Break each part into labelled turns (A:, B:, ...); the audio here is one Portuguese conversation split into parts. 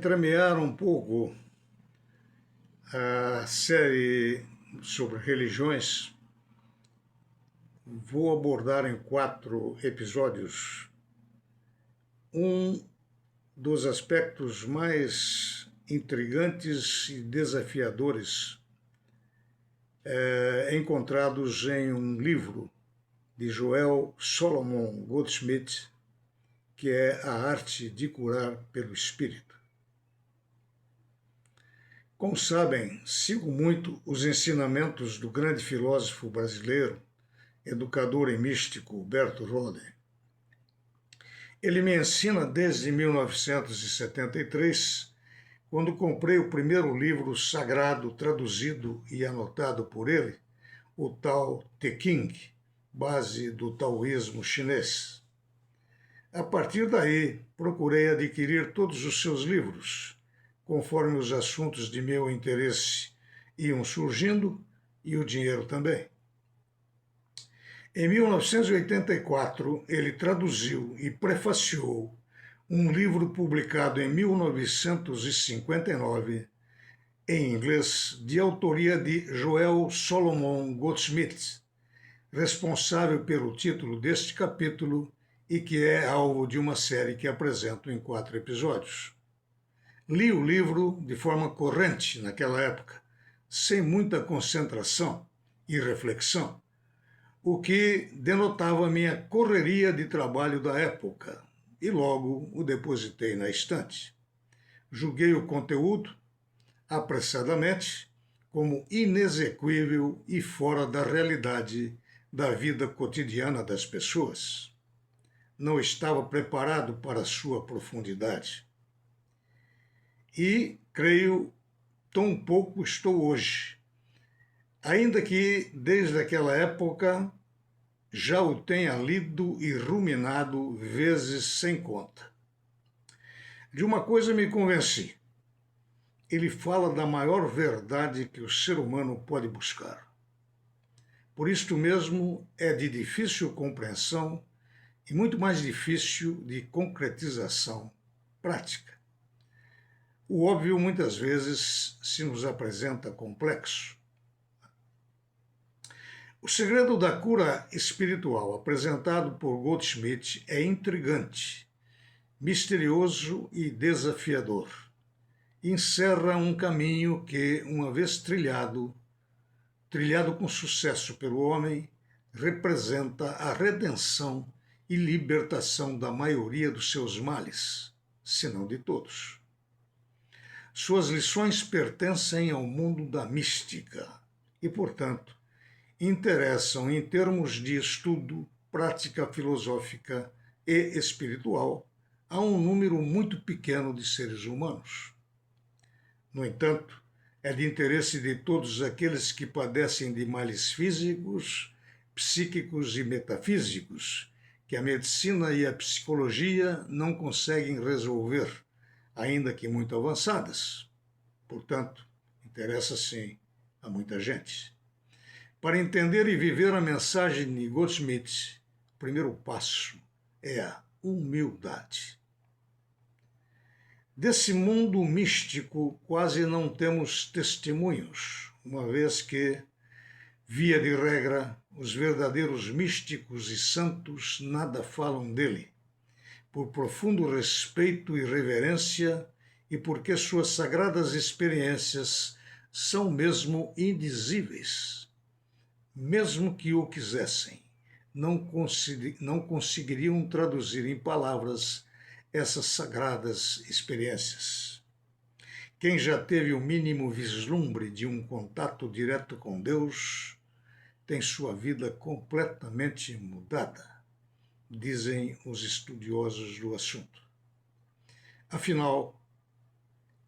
A: entremear um pouco a série sobre religiões, vou abordar em 4 episódios um dos aspectos mais intrigantes e desafiadores encontrados em um livro de Joel Solomon Goldschmidt, que é A Arte de Curar pelo Espírito. Como sabem, sigo muito os ensinamentos do grande filósofo brasileiro, educador e místico Bertoldo. Ele me ensina desde 1973, quando comprei o primeiro livro sagrado traduzido e anotado por ele, o Tao Te Ching, base do taoísmo chinês. A partir daí, procurei adquirir todos os seus livros, conforme os assuntos de meu interesse iam surgindo e o dinheiro também. Em 1984, ele traduziu e prefaciou um livro publicado em 1959, em inglês, de autoria de Joel Solomon Goldschmidt, responsável pelo título deste capítulo e que é alvo de uma série que apresento em 4 episódios. Li o livro de forma corrente naquela época, sem muita concentração e reflexão, o que denotava minha correria de trabalho da época, e logo o depositei na estante. Julguei o conteúdo, apressadamente, como inexequível e fora da realidade da vida cotidiana das pessoas. Não estava preparado para sua profundidade. E, creio, tão pouco estou hoje, ainda que, desde aquela época, já o tenha lido e ruminado vezes sem conta. De uma coisa me convenci. Ele fala da maior verdade que o ser humano pode buscar. Por isto mesmo, é de difícil compreensão e muito mais difícil de concretização prática. O óbvio muitas vezes se nos apresenta complexo. O segredo da cura espiritual apresentado por Goldschmidt é intrigante, misterioso e desafiador. Encerra um caminho que, uma vez trilhado com sucesso pelo homem, representa a redenção e libertação da maioria dos seus males, se não de todos. Suas lições pertencem ao mundo da mística e, portanto, interessam em termos de estudo, prática filosófica e espiritual a um número muito pequeno de seres humanos. No entanto, é de interesse de todos aqueles que padecem de males físicos, psíquicos e metafísicos, que a medicina e a psicologia não conseguem resolver, ainda que muito avançadas. Portanto, interessa sim a muita gente. Para entender e viver a mensagem de Goldschmidt, o primeiro passo é a humildade. Desse mundo místico quase não temos testemunhos, uma vez que, via de regra, os verdadeiros místicos e santos nada falam dele, por profundo respeito e reverência e porque suas sagradas experiências são mesmo indizíveis. Mesmo que o quisessem, não conseguiriam traduzir em palavras essas sagradas experiências. Quem já teve o mínimo vislumbre de um contato direto com Deus tem sua vida completamente mudada, dizem os estudiosos do assunto. Afinal,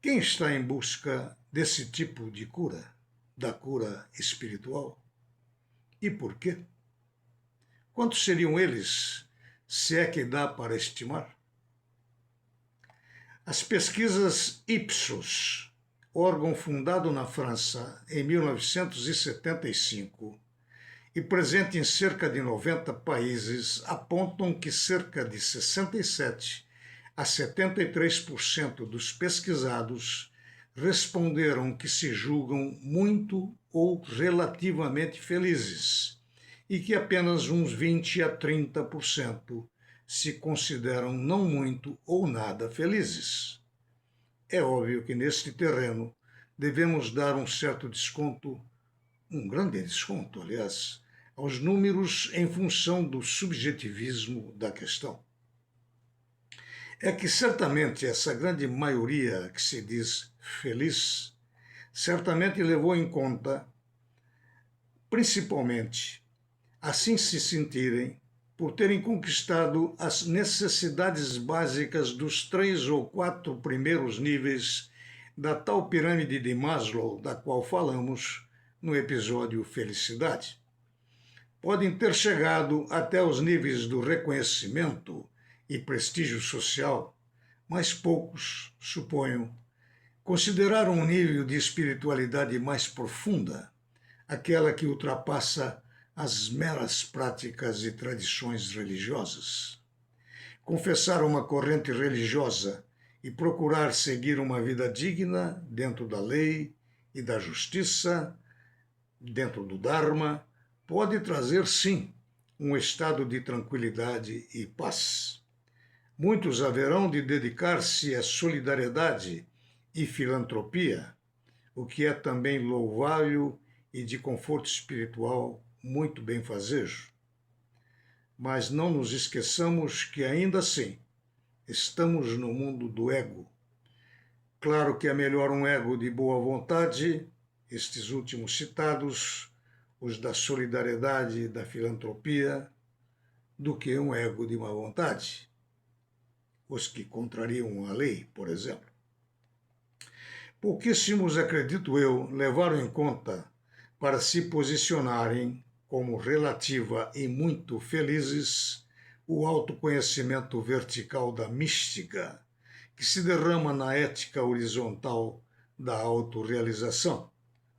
A: quem está em busca desse tipo de cura, da cura espiritual? E por quê? Quantos seriam eles, se é que dá para estimar? As pesquisas Ipsos, órgão fundado na França em 1975 e presente em cerca de 90 países, apontam que cerca de 67 a 73% dos pesquisados responderam que se julgam muito ou relativamente felizes e que apenas uns 20 a 30% se consideram não muito ou nada felizes. É óbvio que neste terreno devemos dar um certo desconto, um grande desconto, aliás, aos números em função do subjetivismo da questão. É que certamente essa grande maioria que se diz feliz, certamente levou em conta, principalmente, assim se sentirem, por terem conquistado as necessidades básicas dos 3 ou 4 primeiros níveis da tal pirâmide de Maslow, da qual falamos no episódio Felicidade. Podem ter chegado até os níveis do reconhecimento e prestígio social, mas poucos, suponho, consideraram um nível de espiritualidade mais profunda, aquela que ultrapassa as meras práticas e tradições religiosas. Confessar uma corrente religiosa e procurar seguir uma vida digna dentro da lei e da justiça, dentro do Dharma, pode trazer, sim, um estado de tranquilidade e paz. Muitos haverão de dedicar-se à solidariedade e filantropia, o que é também louvável e de conforto espiritual muito benfazejo. Mas não nos esqueçamos que ainda assim estamos no mundo do ego. Claro que é melhor um ego de boa vontade, estes últimos citados, os da solidariedade e da filantropia, do que um ego de má vontade, os que contrariam a lei, por exemplo. Pouquíssimos, acredito eu, levaram em conta para se posicionarem como relativa e muito felizes o autoconhecimento vertical da mística, que se derrama na ética horizontal da autorrealização,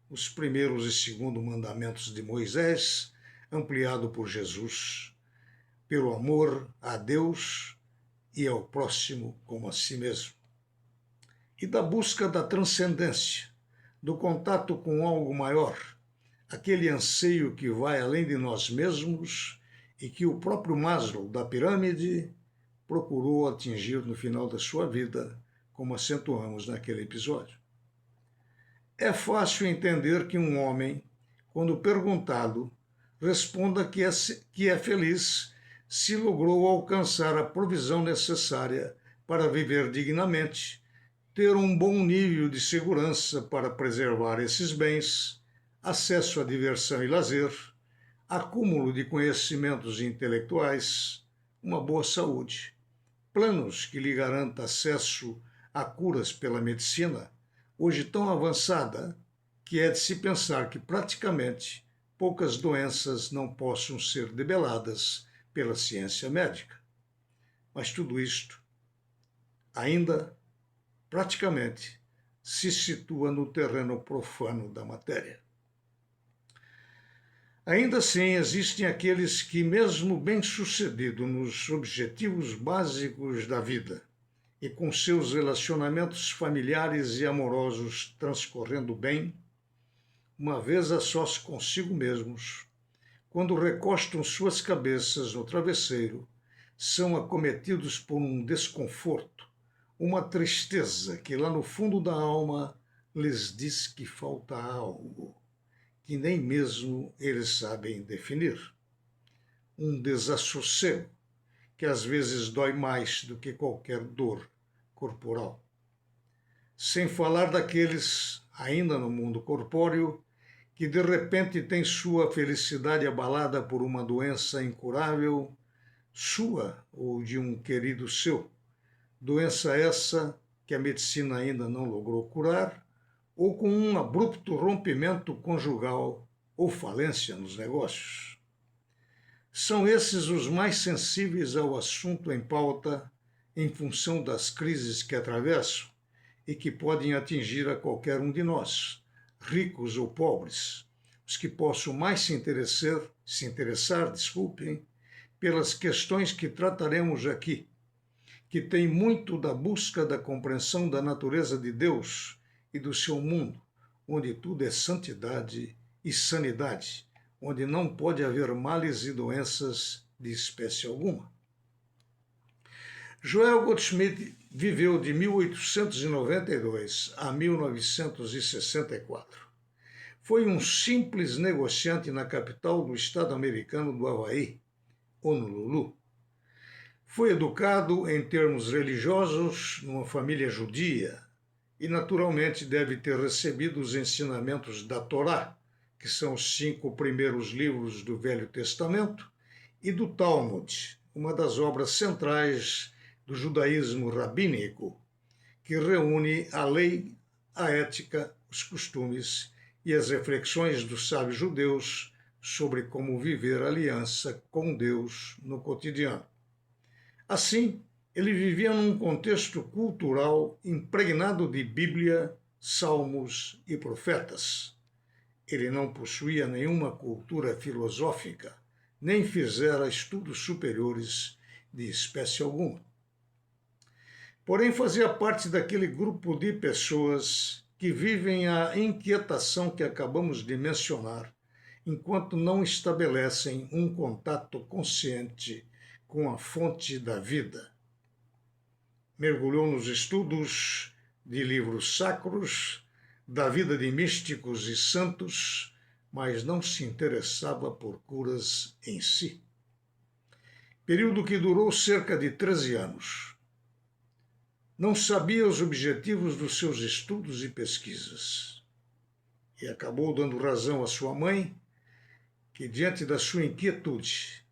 A: os primeiros e segundo mandamentos de Moisés, ampliado por Jesus, pelo amor a Deus e ao próximo como a si mesmo. E da busca da transcendência, do contato com algo maior, aquele anseio que vai além de nós mesmos e que o próprio Maslow da pirâmide procurou atingir no final da sua vida, como acentuamos naquele episódio. É fácil entender que um homem, quando perguntado, responda que é feliz se logrou alcançar a provisão necessária para viver dignamente, ter um bom nível de segurança para preservar esses bens, acesso à diversão e lazer, acúmulo de conhecimentos intelectuais, uma boa saúde, planos que lhe garantam acesso a curas pela medicina, hoje tão avançada que é de se pensar que praticamente poucas doenças não possam ser debeladas pela ciência médica. Mas tudo isto ainda praticamente se situa no terreno profano da matéria. Ainda assim, existem aqueles que, mesmo bem-sucedidos nos objetivos básicos da vida e com seus relacionamentos familiares e amorosos transcorrendo bem, uma vez a sós consigo mesmos, quando recostam suas cabeças no travesseiro, são acometidos por um desconforto, uma tristeza que lá no fundo da alma lhes diz que falta algo, que nem mesmo eles sabem definir. Um desassossego que às vezes dói mais do que qualquer dor corporal. Sem falar daqueles, ainda no mundo corpóreo, que de repente têm sua felicidade abalada por uma doença incurável, sua ou de um querido seu. Doença essa que a medicina ainda não logrou curar, ou com um abrupto rompimento conjugal ou falência nos negócios. São esses os mais sensíveis ao assunto em pauta em função das crises que atravessam e que podem atingir a qualquer um de nós, ricos ou pobres, os que possam mais se interessar, pelas questões que trataremos aqui, que tem muito da busca da compreensão da natureza de Deus e do seu mundo, onde tudo é santidade e sanidade, onde não pode haver males e doenças de espécie alguma. Joel Goldschmidt viveu de 1892 a 1964. Foi um simples negociante na capital do estado americano do Havaí, Honolulu. Foi educado em termos religiosos numa família judia e naturalmente deve ter recebido os ensinamentos da Torá, que são os 5 primeiros livros do Velho Testamento, e do Talmud, uma das obras centrais do judaísmo rabínico, que reúne a lei, a ética, os costumes e as reflexões dos sábios judeus sobre como viver aliança com Deus no cotidiano. Assim, ele vivia num contexto cultural impregnado de Bíblia, salmos e profetas. Ele não possuía nenhuma cultura filosófica, nem fizera estudos superiores de espécie alguma. Porém, fazia parte daquele grupo de pessoas que vivem a inquietação que acabamos de mencionar, enquanto não estabelecem um contato consciente com a fonte da vida. Mergulhou nos estudos de livros sacros, da vida de místicos e santos, mas não se interessava por curas em si. Período que durou cerca de 13 anos. Não sabia os objetivos dos seus estudos e pesquisas. E acabou dando razão à sua mãe, que, diante da sua inquietude,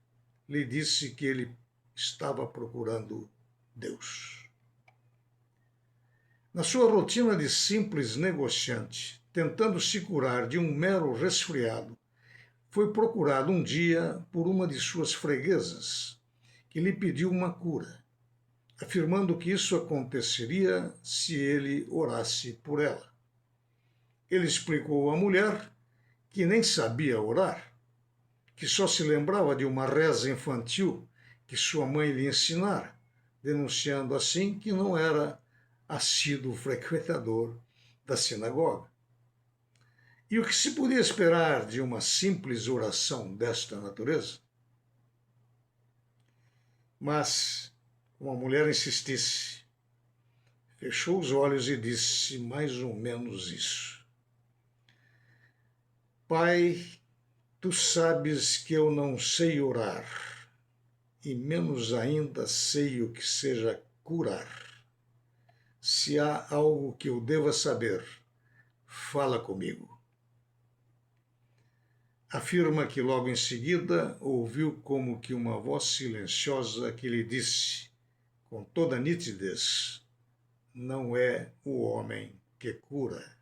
A: lhe disse que ele estava procurando Deus. Na sua rotina de simples negociante, tentando se curar de um mero resfriado, foi procurado um dia por uma de suas freguesas, que lhe pediu uma cura, afirmando que isso aconteceria se ele orasse por ela. Ele explicou à mulher que nem sabia orar, que só se lembrava de uma reza infantil que sua mãe lhe ensinara, denunciando assim que não era assíduo frequentador da sinagoga. E o que se podia esperar de uma simples oração desta natureza? Mas, como a mulher insistisse, fechou os olhos e disse mais ou menos isso: Pai, tu sabes que eu não sei orar, e menos ainda sei o que seja curar. Se há algo que eu deva saber, fala comigo. Afirma que logo em seguida ouviu como que uma voz silenciosa que lhe disse, com toda nitidez, não é o homem que cura.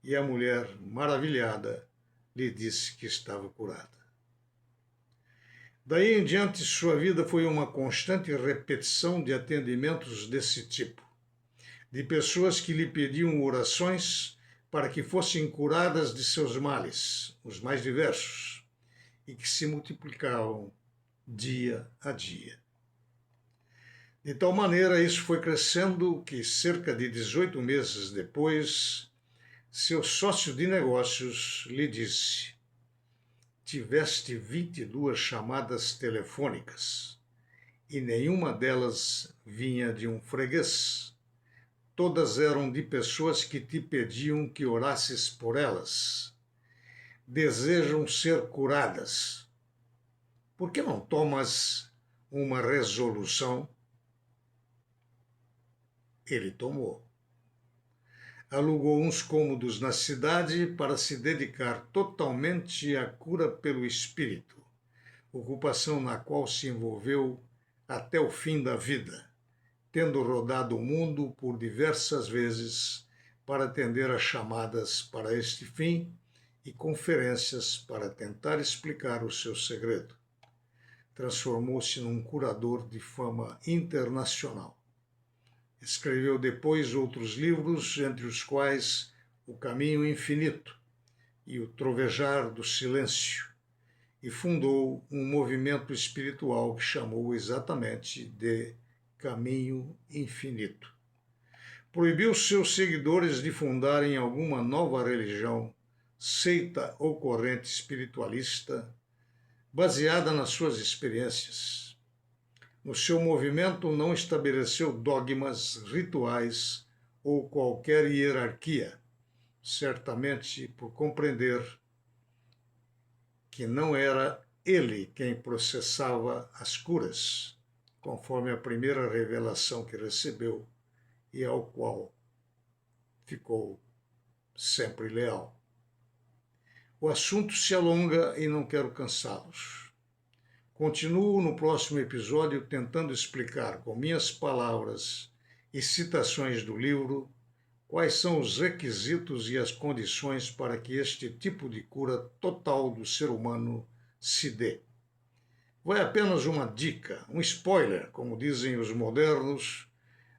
A: E a mulher, maravilhada, lhe disse que estava curada. Daí em diante, sua vida foi uma constante repetição de atendimentos desse tipo, de pessoas que lhe pediam orações para que fossem curadas de seus males, os mais diversos, e que se multiplicavam dia a dia. De tal maneira, isso foi crescendo que, cerca de 18 meses depois, seu sócio de negócios lhe disse: tiveste 22 chamadas telefônicas e nenhuma delas vinha de um freguês. Todas eram de pessoas que te pediam que orasses por elas. Desejam ser curadas. Por que não tomas uma resolução? Ele tomou. Alugou uns cômodos na cidade para se dedicar totalmente à cura pelo espírito, ocupação na qual se envolveu até o fim da vida, tendo rodado o mundo por diversas vezes para atender a chamadas para este fim e conferências para tentar explicar o seu segredo. Transformou-se num curador de fama internacional. Escreveu depois outros livros, entre os quais O Caminho Infinito e O Trovejar do Silêncio, e fundou um movimento espiritual que chamou exatamente de Caminho Infinito. Proibiu seus seguidores de fundarem alguma nova religião, seita ou corrente espiritualista baseada nas suas experiências. No seu movimento não estabeleceu dogmas, rituais ou qualquer hierarquia, certamente por compreender que não era ele quem processava as curas, conforme a primeira revelação que recebeu e ao qual ficou sempre leal. O assunto se alonga e não quero cansá-los. Continuo no próximo episódio tentando explicar com minhas palavras e citações do livro quais são os requisitos e as condições para que este tipo de cura total do ser humano se dê. Vai apenas uma dica, um spoiler, como dizem os modernos,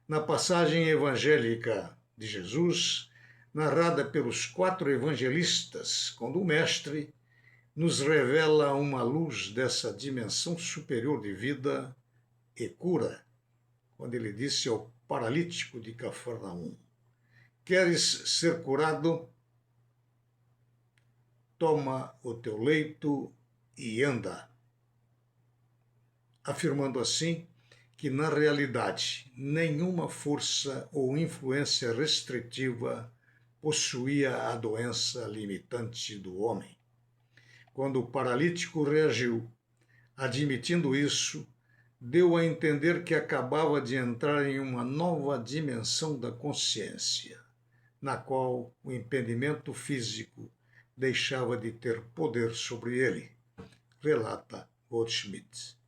A: na passagem evangélica de Jesus, narrada pelos 4 evangelistas, quando o Mestre nos revela uma luz dessa dimensão superior de vida e cura, quando ele disse ao paralítico de Cafarnaum: queres ser curado? Toma o teu leito e anda. Afirmando assim que, na realidade, nenhuma força ou influência restritiva possuía a doença limitante do homem. Quando o paralítico reagiu, admitindo isso, deu a entender que acabava de entrar em uma nova dimensão da consciência, na qual o impedimento físico deixava de ter poder sobre ele, relata Goldschmidt.